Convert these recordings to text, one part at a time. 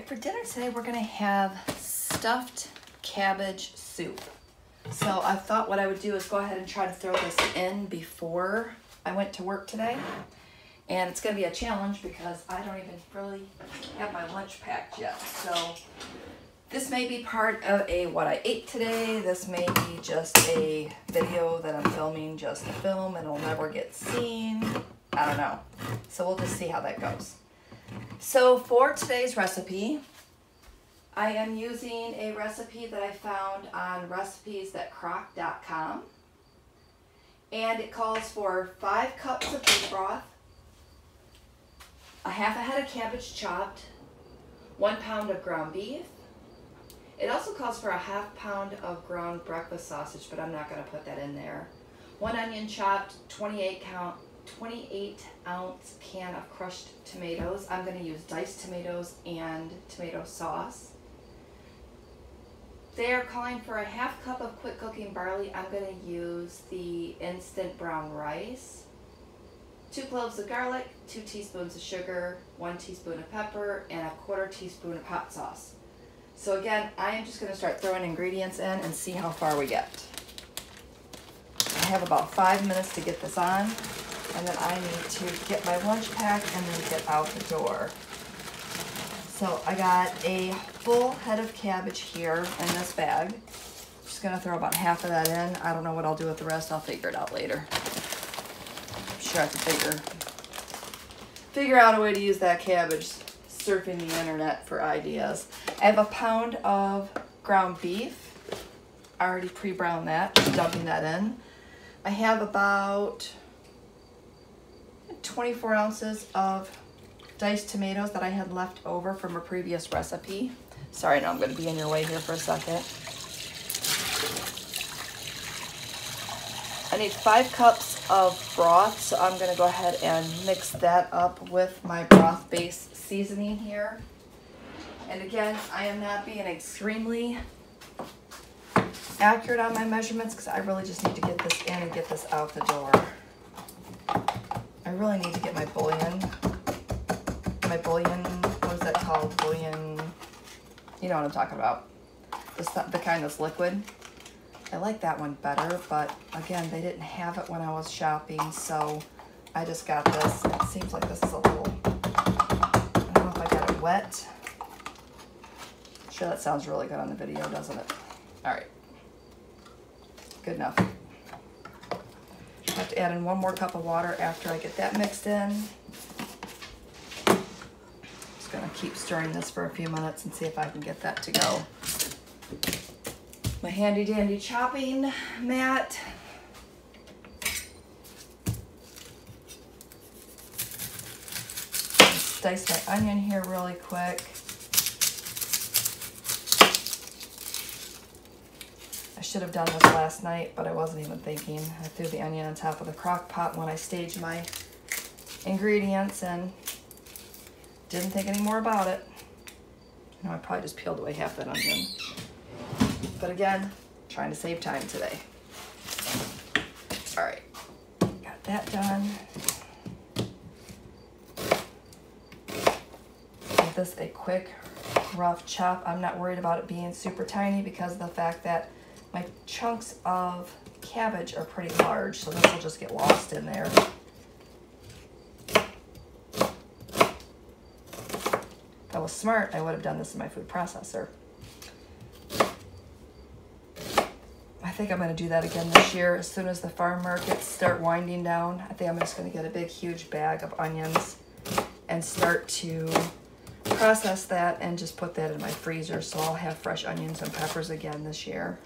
right, for dinner today we're gonna have stuffed cabbage soup. So I thought what I would do is go ahead and try to throw this in before I went to work today. And it's gonna be a challenge because I don't even really have my lunch packed yet. So this may be part of a what I ate today. This may be just a video that I'm filming just to film and it'll never get seen. I don't know. So we'll just see how that goes. So for today's recipe, I am using a recipe that I found on recipes.crock.com. And it calls for 5 cups of beef broth, a half a head of cabbage chopped, 1 pound of ground beef. It also calls for a ½ pound of ground breakfast sausage, but I'm not going to put that in there. 1 onion chopped, 28 ounce can of crushed tomatoes. I'm going to use diced tomatoes and tomato sauce. They are calling for a ½ cup of quick cooking barley. I'm going to use the instant brown rice. 2 cloves of garlic, 2 teaspoons of sugar, 1 teaspoon of pepper, and a 1/4 teaspoon of hot sauce. So again, I am just going to start throwing ingredients in and see how far we get. I have about 5 minutes to get this on, and then I need to get my lunch packed and then get out the door. So I got a full head of cabbage here in this bag. I'm just going to throw about half of that in. I don't know what I'll do with the rest. I'll figure it out later. I'm sure I can figure out a way to use that cabbage, surfing the internet for ideas. I have a pound of ground beef. I already pre-browned that, just dumping that in. I have about 24 ounces of diced tomatoes that I had left over from a previous recipe. Sorry, no, I'm going to be in your way here for a second. I need 5 cups of broth, so I'm going to go ahead and mix that up with my broth base seasoning here. And again, I am not being extremely accurate on my measurements because I really just need to get this in and get this out the door. I really need to get my bouillon, what is that called? Bouillon, you know what I'm talking about. The kind that's liquid. I like that one better, but again, they didn't have it when I was shopping, so I just got this. It seems like this is a little, I don't know if I got it wet. Sure, that sounds really good on the video, doesn't it? All right, good enough. I have to add in 1 more cup of water after I get that mixed in. Just gonna keep stirring this for a few minutes and see if I can get that to go. My handy dandy chopping mat. Dice my onion here really quick. I should have done this last night, but I wasn't even thinking. I threw the onion on top of the crock pot when I staged my ingredients and didn't think any more about it. You know, I probably just peeled away half that onion. But again, trying to save time today. All right, got that done. Give this a quick, rough chop. I'm not worried about it being super tiny because of the fact that my chunks of cabbage are pretty large, so this will just get lost in there. If I was smart, I would have done this in my food processor. I think I'm going to do that again this year. As soon as the farm markets start winding down, I think I'm just going to get a big, huge bag of onions and start to process that and just put that in my freezer so I'll have fresh onions and peppers again this year.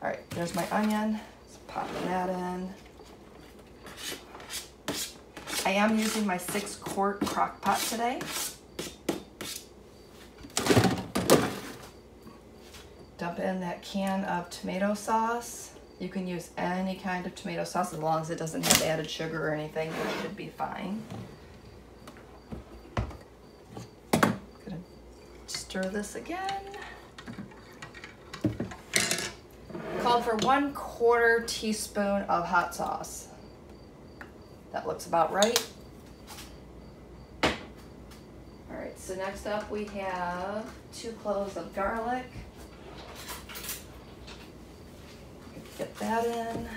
All right, there's my onion. Let's pop that in. I am using my 6-quart crock pot today. Dump in that can of tomato sauce. You can use any kind of tomato sauce as long as it doesn't have added sugar or anything. It should be fine. Gonna stir this again. Called for 1/4 teaspoon of hot sauce. That looks about right. All right, right, so next up we have 2 cloves of garlic. Get that in.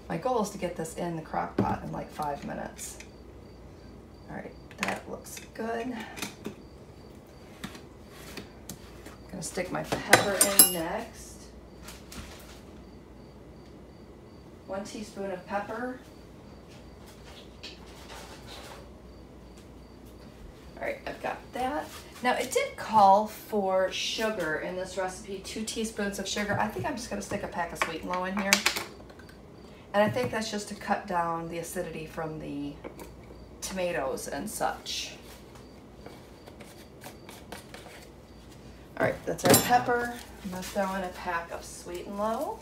My goal is to get this in the crock pot in like 5 minutes. All right, that looks good. I'm gonna stick my pepper in next. 1 teaspoon of pepper. All right, I've got that. Now it did call for sugar in this recipe, 2 teaspoons of sugar. I think I'm just gonna stick a pack of Sweet and Low in here. And I think that's just to cut down the acidity from the tomatoes and such. All right, that's our pepper. I'm gonna throw in a pack of Sweet and Low.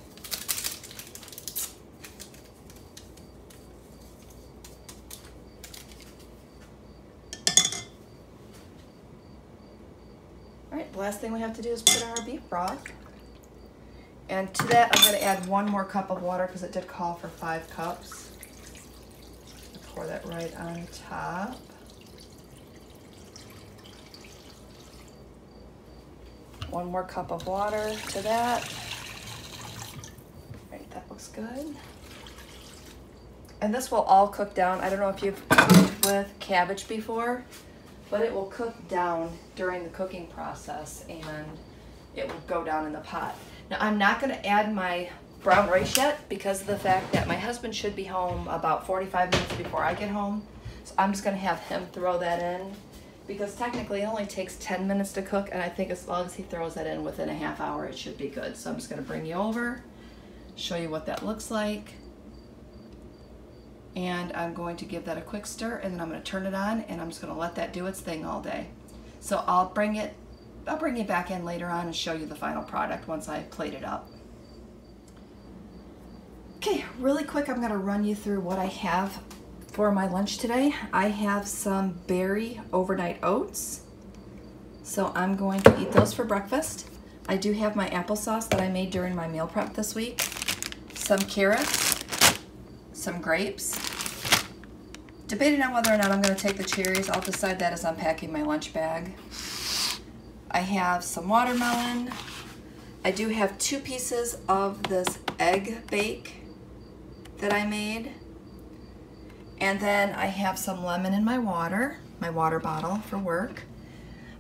All right, the last thing we have to do is put our beef broth. And to that, I'm going to add 1 more cup of water because it did call for 5 cups. Pour that right on top. One more cup of water to that. All right, that looks good. And this will all cook down. I don't know if you've cooked with cabbage before, but it will cook down during the cooking process and it will go down in the pot. Now I'm not going to add my brown rice yet because of the fact that my husband should be home about 45 minutes before I get home. So I'm just going to have him throw that in because technically it only takes 10 minutes to cook, and I think as long as he throws that in within a half hour it should be good. So I'm just going to bring you over, show you what that looks like. And I'm going to give that a quick stir, and then I'm going to turn it on, and I'm just going to let that do its thing all day. So I'll bring you back in later on and show you the final product once I plate it up. Okay, really quick, I'm going to run you through what I have for my lunch today. I have some berry overnight oats, so I'm going to eat those for breakfast. I do have my applesauce that I made during my meal prep this week, some carrots, some grapes. Debating on whether or not I'm going to take the cherries. I'll decide that as I'm packing my lunch bag. I have some watermelon. I do have 2 pieces of this egg bake that I made. And then I have some lemon in my water bottle for work.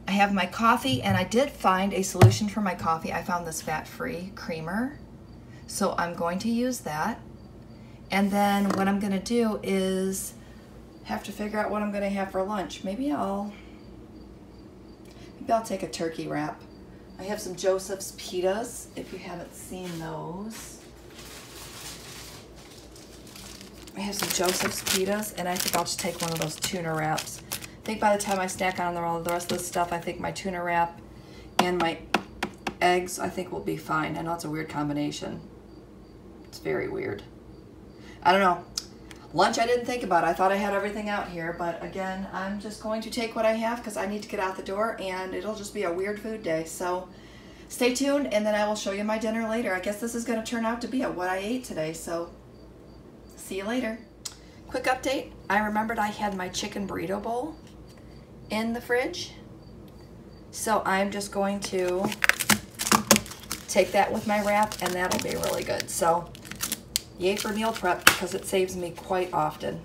I have my coffee, and I did find a solution for my coffee. I found this fat-free creamer, so I'm going to use that. And then what I'm going to do is have to figure out what I'm going to have for lunch. Maybe I'll take a turkey wrap. I have some Joseph's pitas, if you haven't seen those. I have some Joseph's pitas, and I think I'll just take one of those tuna wraps. I think by the time I snack on all the rest of this stuff, I think my tuna wrap and my eggs, I think will be fine. I know it's a weird combination. It's very weird. I don't know. Lunch I didn't think about. I thought I had everything out here, but again, I'm just going to take what I have because I need to get out the door, and it'll just be a weird food day. So stay tuned, and then I will show you my dinner later. I guess this is going to turn out to be what I ate today, so see you later. Quick update. I remembered I had my chicken burrito bowl in the fridge, so I'm just going to take that with my wrap, and that'll be really good. So yay for meal prep because it saves me quite often.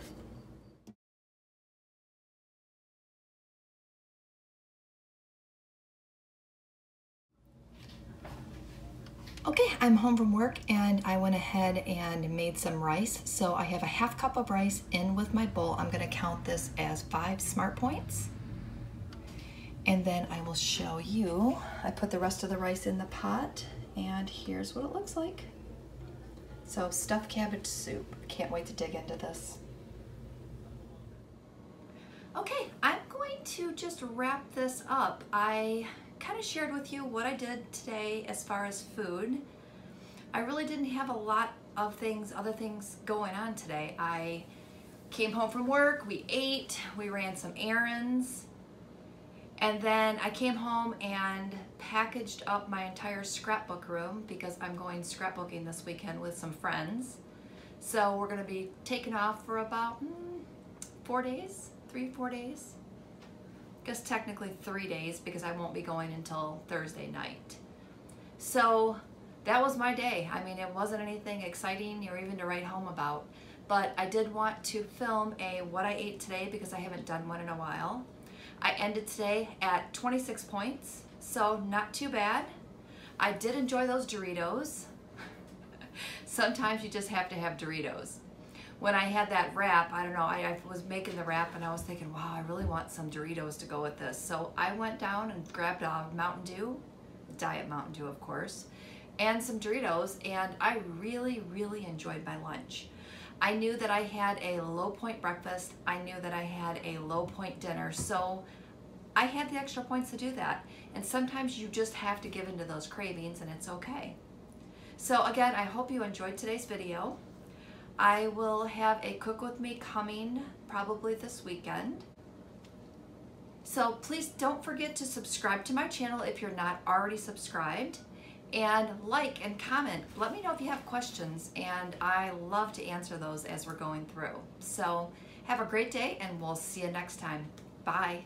Okay, I'm home from work and I went ahead and made some rice. So I have a half cup of rice in with my bowl. I'm going to count this as 5 smart points. And then I will show you. I put the rest of the rice in the pot, and here's what it looks like. So stuffed cabbage soup. Can't wait to dig into this. Okay, I'm going to just wrap this up. I kind of shared with you what I did today as far as food. I really didn't have a lot of other things going on today. I came home from work, we ate, we ran some errands, and then I came home and packaged up my entire scrapbook room because I'm going scrapbooking this weekend with some friends. So we're going to be taking off for about 4 days, 3-4 days. guess technically 3 days because I won't be going until Thursday night. So that was my day. I mean, it wasn't anything exciting or even to write home about, but I did want to film a what I ate today because I haven't done one in a while. I ended today at 26 points, so not too bad. I did enjoy those Doritos. Sometimes you just have to have Doritos. When I had that wrap, I don't know, I was making the wrap and I was thinking, wow, I really want some Doritos to go with this. So I went down and grabbed a Mountain Dew, Diet Mountain Dew of course, and some Doritos, and I really, really enjoyed my lunch. I knew that I had a low point breakfast. I knew that I had a low point dinner, so I had the extra points to do that. And sometimes you just have to give into those cravings and it's okay. So again, I hope you enjoyed today's video. I will have a cook with me coming probably this weekend. So please don't forget to subscribe to my channel if you're not already subscribed, and like and comment. Let me know if you have questions, and I love to answer those as we're going through. So have a great day and we'll see you next time. Bye.